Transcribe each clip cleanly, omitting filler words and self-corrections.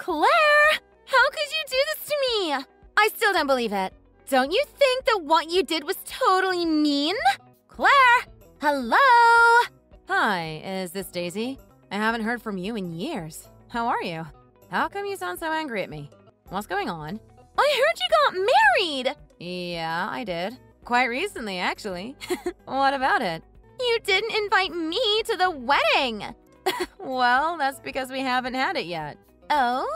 Claire! How could you do this to me? I still don't believe it. Don't you think that what you did was totally mean? Claire! Hello? Hi, is this Daisy? I haven't heard from you in years. How are you? How come you sound so angry at me? What's going on? I heard you got married! Yeah, I did. Quite recently, actually. What about it? You didn't invite me to the wedding! Well, that's because we haven't had it yet. Oh?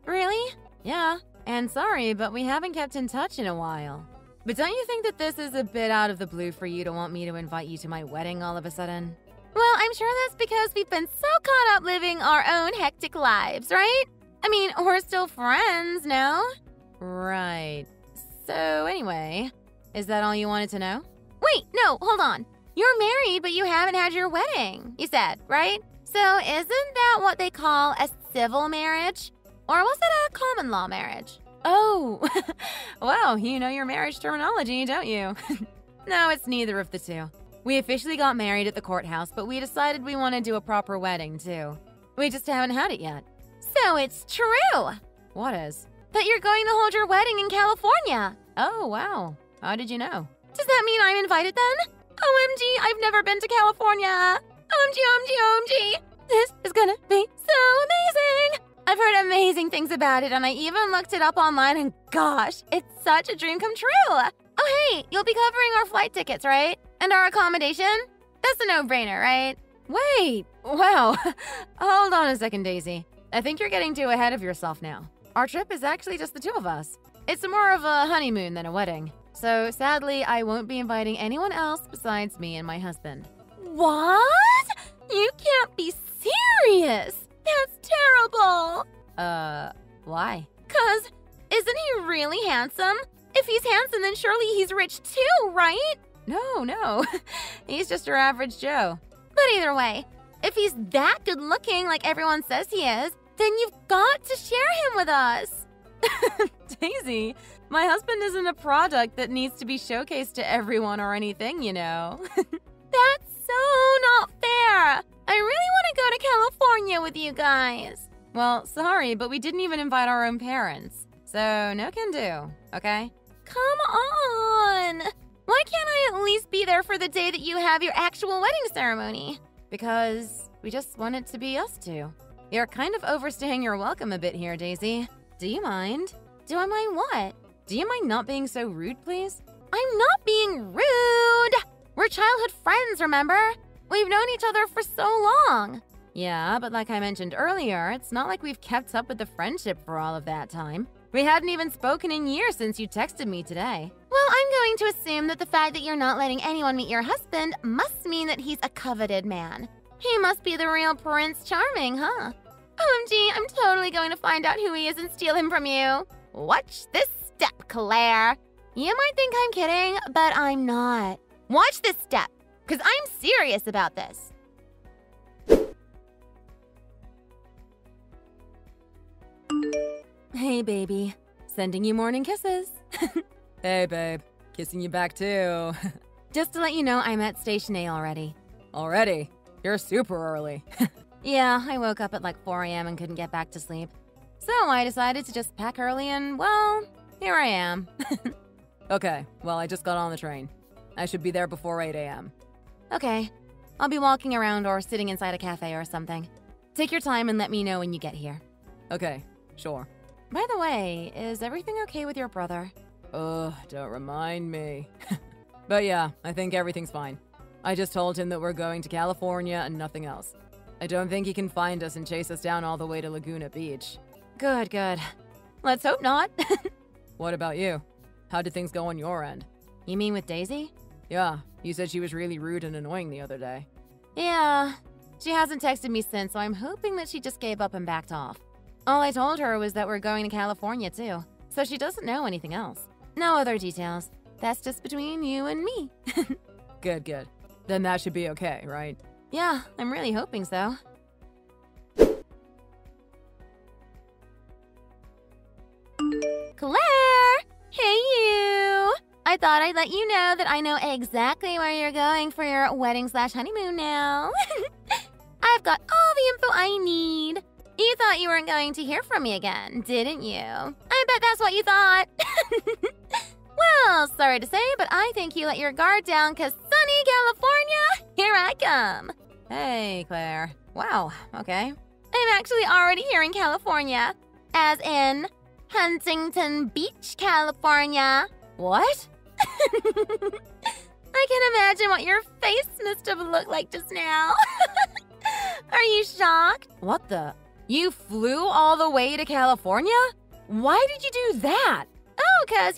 Really? Yeah, and sorry, but we haven't kept in touch in a while. But don't you think that this is a bit out of the blue for you to want me to invite you to my wedding all of a sudden? Well, I'm sure that's because we've been so caught up living our own hectic lives, right? I mean, we're still friends, no? Right. So anyway, is that all you wanted to know? Wait, no, hold on. You're married, but you haven't had your wedding, you said, right? So isn't that what they call a civil marriage? Or was it a common law marriage? Oh, wow, you know your marriage terminology, don't you? No, it's neither of the two. We officially got married at the courthouse, but we decided we want to do a proper wedding, too. We just haven't had it yet. So it's true! What is? That you're going to hold your wedding in California. Oh, wow. How did you know? Does that mean I'm invited then? OMG, I've never been to California. OMG, OMG, OMG. This is gonna be so amazing. I've heard amazing things about it, and I even looked it up online, and gosh, it's such a dream come true. Oh, hey, you'll be covering our flight tickets, right? And our accommodation? That's a no-brainer, right? Wait, wow. Hold on a second, Daisy. I think you're getting too ahead of yourself now. Our trip is actually just the two of us. It's more of a honeymoon than a wedding. So sadly, I won't be inviting anyone else besides me and my husband. What? You can't be serious. That's terrible. Why? 'Cause isn't he really handsome? If he's handsome, then surely he's rich too, right? No. He's just your average Joe. But either way, if he's that good looking like everyone says he is, then you've got to share him with us. Daisy, my husband isn't a product that needs to be showcased to everyone or anything, you know. That's so not fair. I really want to go to California with you guys. Well, sorry, but we didn't even invite our own parents. So no can do, okay? Come on. Why can't I at least be there for the day that you have your actual wedding ceremony? Because we just want it to be us two. You're kind of overstaying your welcome a bit here, Daisy. Do you mind? Do I mind what? Do you mind not being so rude, please? I'm not being rude. We're childhood friends, remember? We've known each other for so long. Yeah, but like I mentioned earlier, it's not like we've kept up with the friendship for all of that time. We hadn't even spoken in years since you texted me today. Well, I'm going to assume that the fact that you're not letting anyone meet your husband must mean that he's a coveted man. He must be the real Prince Charming, huh? OMG, I'm totally going to find out who he is and steal him from you. Watch this step, Claire. You might think I'm kidding, but I'm not. Watch this step, because I'm serious about this. Hey, baby. Sending you morning kisses. Hey, babe. Kissing you back, too. Just to let you know, I'm at Station A already. Already? You're super early. Yeah, I woke up at like 4 a.m. and couldn't get back to sleep. So I decided to just pack early and, well, here I am. Okay, well, I just got on the train. I should be there before 8 a.m. Okay, I'll be walking around or sitting inside a cafe or something. Take your time and let me know when you get here. Okay, sure. By the way, is everything okay with your brother? Ugh, don't remind me. But yeah, I think everything's fine. I just told him that we're going to California and nothing else. I don't think he can find us and chase us down all the way to Laguna Beach. Good. Let's hope not. What about you? How did things go on your end? You mean with Daisy? Yeah, you said she was really rude and annoying the other day. Yeah, she hasn't texted me since, so I'm hoping that she just gave up and backed off. All I told her was that we're going to California too, so she doesn't know anything else. No other details. That's just between you and me. Good. Then that should be okay, right? Yeah, I'm really hoping so. Claire! Hey, you! I thought I'd let you know that I know exactly where you're going for your wedding/honeymoon now. I've got all the info I need. You thought you weren't going to hear from me again, didn't you? I bet that's what you thought. Well, sorry to say, but I think you let your guard down because sunny California, here I come. Hey, Claire. Wow, okay. I'm actually already here in California, as in Huntington Beach, California. What? I can imagine what your face must have looked like just now. Are you shocked? What the? You flew all the way to California? Why did you do that? Oh, 'cause,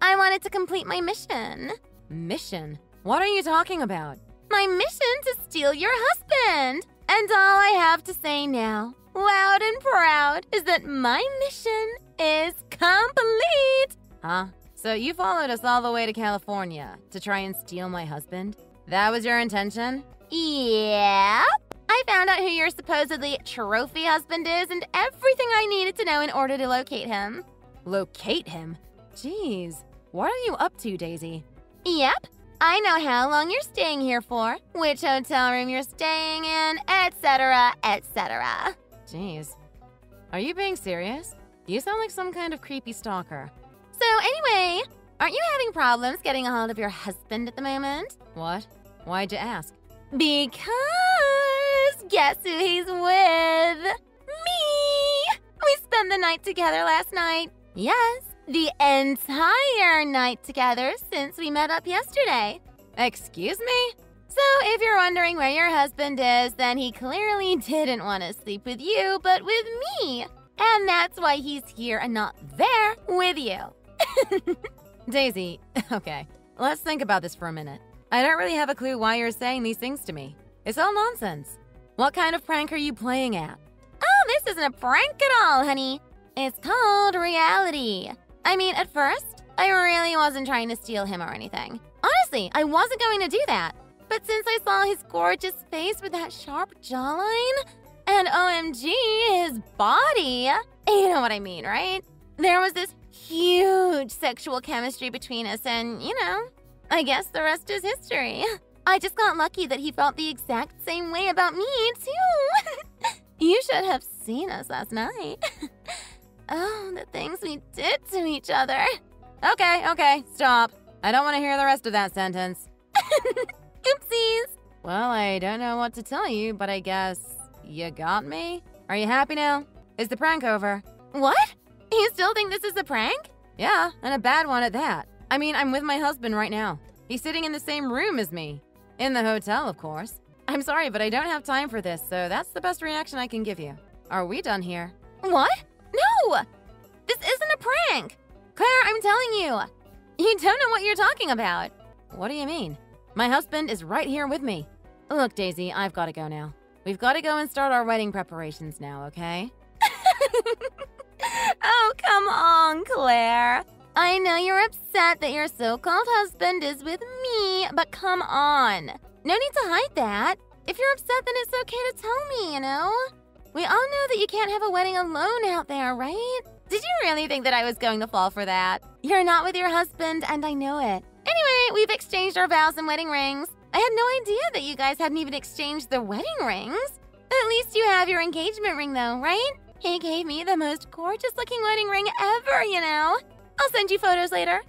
I wanted to complete my mission. Mission? What are you talking about? My mission to steal your husband. And all I have to say now, loud and proud, is that my mission is complete. Huh? So you followed us all the way to California to try and steal my husband? That was your intention? Yep. I found out who your supposedly trophy husband is and everything I needed to know in order to locate him. Locate him? Jeez. What are you up to, Daisy? Yep. I know how long you're staying here for, which hotel room you're staying in, etc., etc. Jeez. Are you being serious? You sound like some kind of creepy stalker. So anyway, aren't you having problems getting a hold of your husband at the moment? What? Why'd you ask? Because guess who he's with? Me! We spent the night together last night. Yes, the entire night together since we met up yesterday. Excuse me? So if you're wondering where your husband is, then he clearly didn't want to sleep with you, but with me. And that's why he's here and not there with you. Daisy, okay, let's think about this for a minute. I don't really have a clue why you're saying these things to me. It's all nonsense. What kind of prank are you playing at? Oh, this isn't a prank at all, honey. It's called reality. I mean, at first, I really wasn't trying to steal him or anything. Honestly, I wasn't going to do that. But since I saw his gorgeous face with that sharp jawline, and OMG, his body, you know what I mean, right? There was this huge sexual chemistry between us and, I guess the rest is history. I just got lucky that he felt the exact same way about me, too. You should have seen us last night. Oh, the things we did to each other. Okay, stop. I don't want to hear the rest of that sentence. Oopsies. Well, I don't know what to tell you, but I guess you got me? Are you happy now? Is the prank over? What? You still think this is a prank? Yeah, and a bad one at that. I mean, I'm with my husband right now. He's sitting in the same room as me. In the hotel, of course. I'm sorry, but I don't have time for this, so that's the best reaction I can give you. Are we done here? What? No! This isn't a prank! Claire, I'm telling you! You don't know what you're talking about. What do you mean? My husband is right here with me. Look, Daisy, I've got to go now. We've got to go and start our wedding preparations now, okay? Oh, come on, Claire. I know you're upset that your so-called husband is with me, but come on. No need to hide that. If you're upset, then it's okay to tell me, We all know that you can't have a wedding alone out there, right? Did you really think that I was going to fall for that? You're not with your husband, and I know it. Anyway, we've exchanged our vows and wedding rings. I had no idea that you guys hadn't even exchanged the wedding rings. At least you have your engagement ring, though, right? He gave me the most gorgeous-looking wedding ring ever, I'll send you photos later.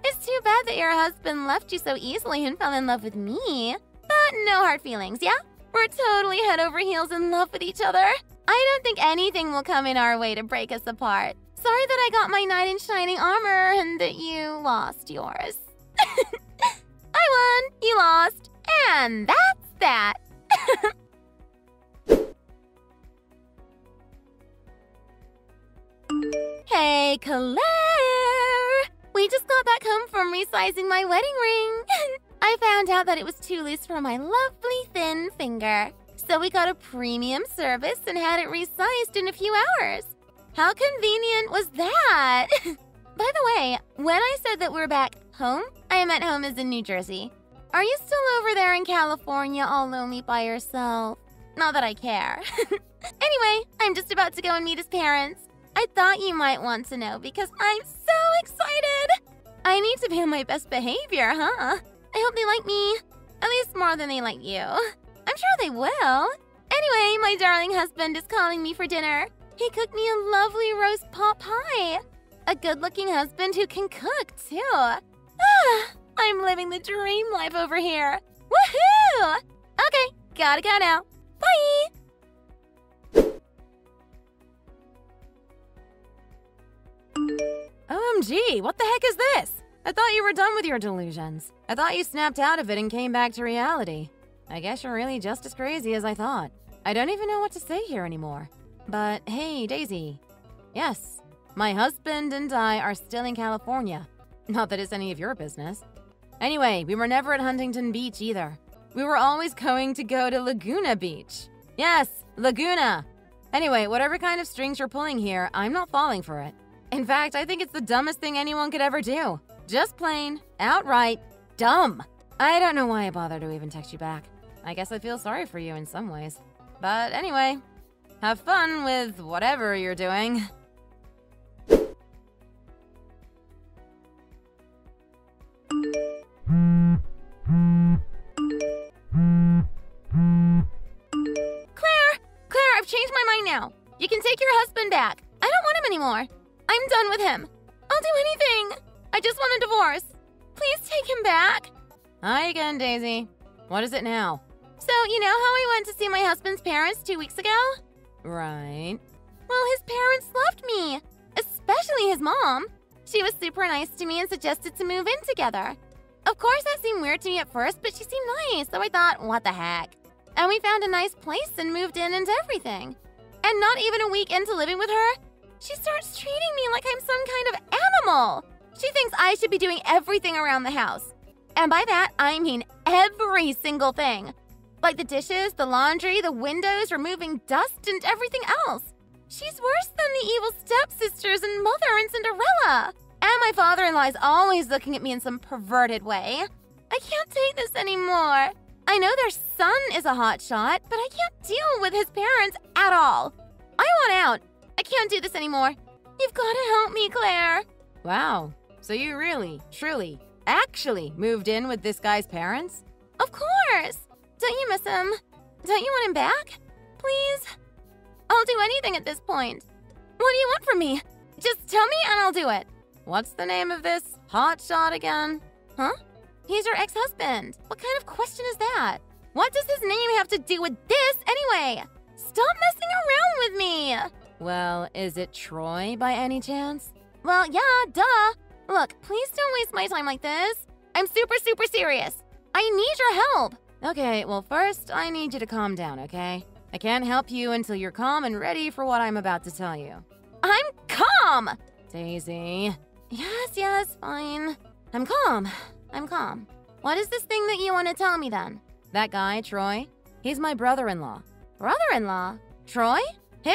It's too bad that your husband left you so easily and fell in love with me. But no hard feelings, yeah? We're totally head over heels in love with each other. I don't think anything will come in our way to break us apart. Sorry that I got my knight in shining armor and that you lost yours. I won, you lost, and that's that. Hey, Claire! We just got back home from resizing my wedding ring. I found out that it was too loose for my lovely thin finger. So we got a premium service and had it resized in a few hours. How convenient was that? By the way, when I said that we're back home, I meant home is in New Jersey. Are you still over there in California all lonely by yourself? Not that I care. Anyway, I'm just about to go and meet his parents. I thought you might want to know because I'm so excited! I need to be on my best behavior, huh? I hope they like me. At least more than they like you. I'm sure they will. Anyway, my darling husband is calling me for dinner. He cooked me a lovely roast pot pie. A good-looking husband who can cook, too. I'm living the dream life over here. Woohoo! Okay, gotta go now. Bye! OMG, what the heck is this? I thought you were done with your delusions. I thought you snapped out of it and came back to reality. I guess you're really just as crazy as I thought. I don't even know what to say here anymore. But hey, Daisy. Yes, my husband and I are still in California. Not that it's any of your business. Anyway, we were never at Huntington Beach either. We were always going to go to Laguna Beach. Yes, Laguna. Anyway, whatever kind of strings you're pulling here, I'm not falling for it. In fact, I think it's the dumbest thing anyone could ever do. Just plain, outright, dumb. I don't know why I bothered to even text you back. I guess I feel sorry for you in some ways. But anyway, have fun with whatever you're doing. Claire, I've changed my mind now. You can take your husband back. I don't want him anymore. I'm done with him. I'll do anything. I just want a divorce. Please take him back. Hi again, Daisy. What is it now? So, you know how I went to see my husband's parents 2 weeks ago? Right. Well, his parents loved me, especially his mom. She was super nice to me and suggested to move in together. Of course, that seemed weird to me at first, but she seemed nice, so I thought, what the heck? And we found a nice place and moved in and everything. And not even a week into living with her, she starts treating me like I'm some kind of animal. She thinks I should be doing everything around the house. And by that, I mean every single thing. Like the dishes, the laundry, the windows, removing dust, and everything else. She's worse than the evil stepsisters and mother and Cinderella. And my father-in-law is always looking at me in some perverted way. I can't take this anymore. I know their son is a hotshot, but I can't deal with his parents at all. I want out. I can't do this anymore. You've got to help me, Claire. Wow. So you really, truly, actually moved in with this guy's parents? Of course. Don't you miss him? Don't you want him back? Please? I'll do anything at this point. What do you want from me? Just tell me and I'll do it. What's the name of this hotshot again? Huh? He's your ex-husband. What kind of question is that? What does his name have to do with this anyway? Stop messing around with me. Well, is it Troy by any chance? Well, yeah, duh. Look, please don't waste my time like this. I'm super, super serious. I need your help. Okay, well first, I need you to calm down, okay? I can't help you until you're calm and ready for what I'm about to tell you. I'm calm! Daisy. Yes, fine. I'm calm. What is this thing that you want to tell me then? That guy, Troy, he's my brother-in-law. Brother-in-law? Troy? Who?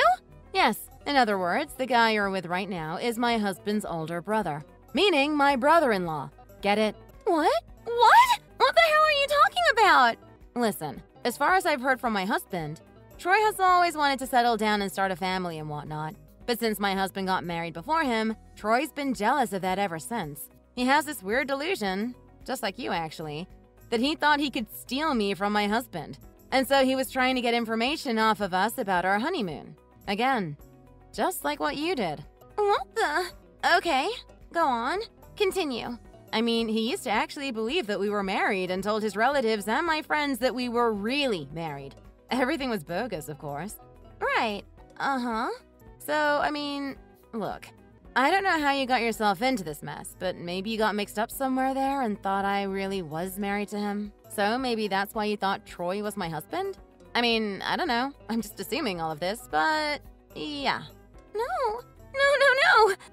Yes, in other words, the guy you're with right now is my husband's older brother. Meaning my brother-in-law. Get it? What? What? What the hell are you talking about? Listen, as far as I've heard from my husband, Troy has always wanted to settle down and start a family and whatnot. But since my husband got married before him, Troy's been jealous of that ever since. He has this weird delusion, just like you actually, that he thought he could steal me from my husband. And so he was trying to get information off of us about our honeymoon. Again, just like what you did. What the? Okay, go on. Continue. I mean, he used to actually believe that we were married and told his relatives and my friends that we were really married. Everything was bogus, of course. Right. Uh-huh. So, I mean, look, I don't know how you got yourself into this mess, but maybe you got mixed up somewhere there and thought I really was married to him. So maybe that's why you thought Troy was my husband? I mean, I don't know. I'm just assuming all of this, but yeah. No.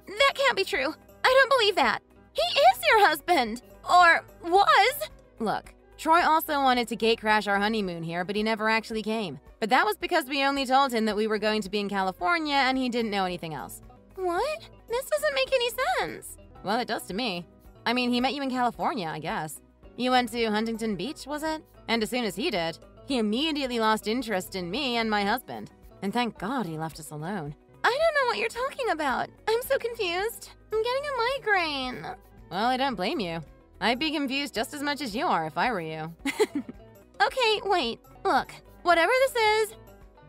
That can't be true. I don't believe that. He is your husband. Or was. Look, Troy also wanted to gate crash our honeymoon here, but he never actually came. But that was because we only told him that we were going to be in California and he didn't know anything else. What? This doesn't make any sense. Well, it does to me. I mean, he met you in California, I guess. You went to Huntington Beach, was it? And as soon as he did, he immediately lost interest in me and my husband. And thank God he left us alone. I don't know what you're talking about. I'm so confused. I'm getting a migraine. Well, I don't blame you. I'd be confused just as much as you are if I were you. Okay, wait. Look, whatever this is,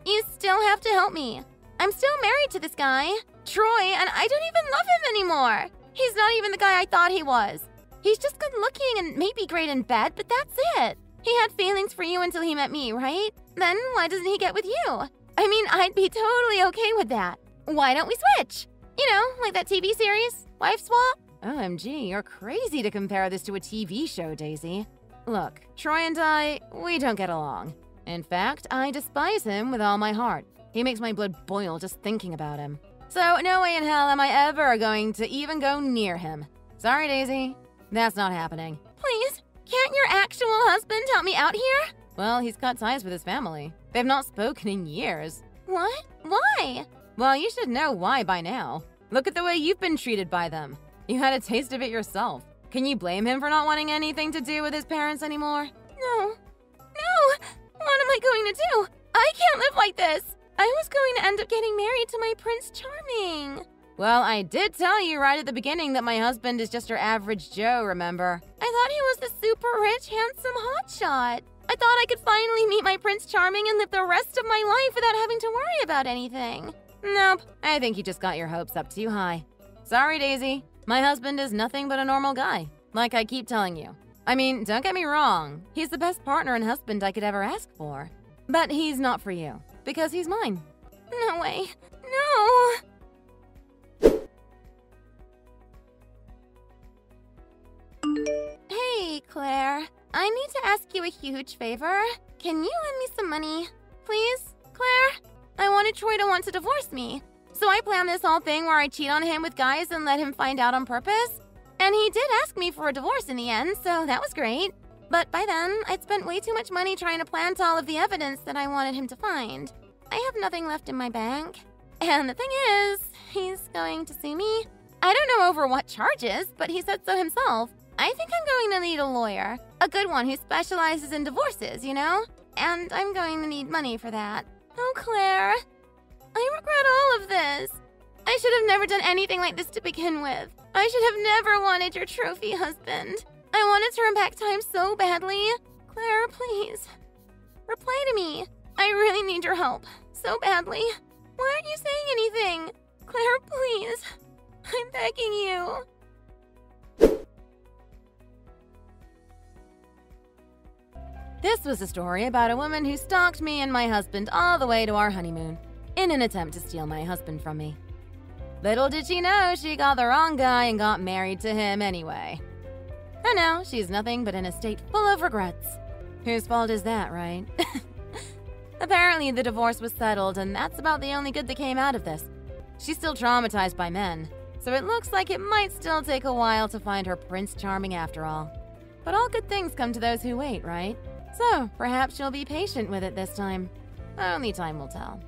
You still have to help me. I'm still married to this guy, Troy, and I don't even love him anymore. He's not even the guy I thought he was. He's just good looking and maybe great in bed, but that's it. He had feelings for you until he met me, right? Then why doesn't he get with you? I mean, I'd be totally okay with that. Why don't we switch? You know, like that TV series, Wife Swap? OMG, you're crazy to compare this to a TV show, Daisy. Look, Troy and I, we don't get along. In fact, I despise him with all my heart. He makes my blood boil just thinking about him. So no way in hell am I ever going to even go near him. Sorry, Daisy. That's not happening. Please, can't your actual husband help me out here? Well, he's cut ties with his family. They've not spoken in years. What? Why? Well, you should know why by now. Look at the way you've been treated by them. You had a taste of it yourself. Can you blame him for not wanting anything to do with his parents anymore? No. No! What am I going to do? I can't live like this! I was going to end up getting married to my Prince Charming. Well, I did tell you right at the beginning that my husband is just your average Joe, remember? I thought he was the super rich, handsome hotshot. I thought I could finally meet my Prince Charming and live the rest of my life without having to worry about anything. Nope, I think you just got your hopes up too high. Sorry, Daisy. My husband is nothing but a normal guy, like I keep telling you. I mean, don't get me wrong. He's the best partner and husband I could ever ask for. But he's not for you, because he's mine. No way. No! Hey, Claire. I need to ask you a huge favor. Can you lend me some money? Please, Claire? I wanted Troy to want to divorce me. So I planned this whole thing where I cheat on him with guys and let him find out on purpose. And he did ask me for a divorce in the end, so that was great. But by then, I'd spent way too much money trying to plant all of the evidence that I wanted him to find. I have nothing left in my bank. And the thing is, he's going to sue me. I don't know over what charges, but he said so himself. I think I'm going to need a lawyer. A good one who specializes in divorces, you know? And I'm going to need money for that. Oh, Claire. I regret all of this. I should have never done anything like this to begin with. I should have never wanted your trophy husband. I want to turn back time so badly. Claire, please. Reply to me. I really need your help. So badly. Why aren't you saying anything? Claire, please. I'm begging you. This was a story about a woman who stalked me and my husband all the way to our honeymoon in an attempt to steal my husband from me. Little did she know she got the wrong guy and got married to him anyway. And now she's nothing but in a state full of regrets. Whose fault is that, right? Apparently the divorce was settled and that's about the only good that came out of this. She's still traumatized by men, so it looks like it might still take a while to find her Prince Charming after all. But all good things come to those who wait, right? So perhaps she'll be patient with it this time. Only time will tell.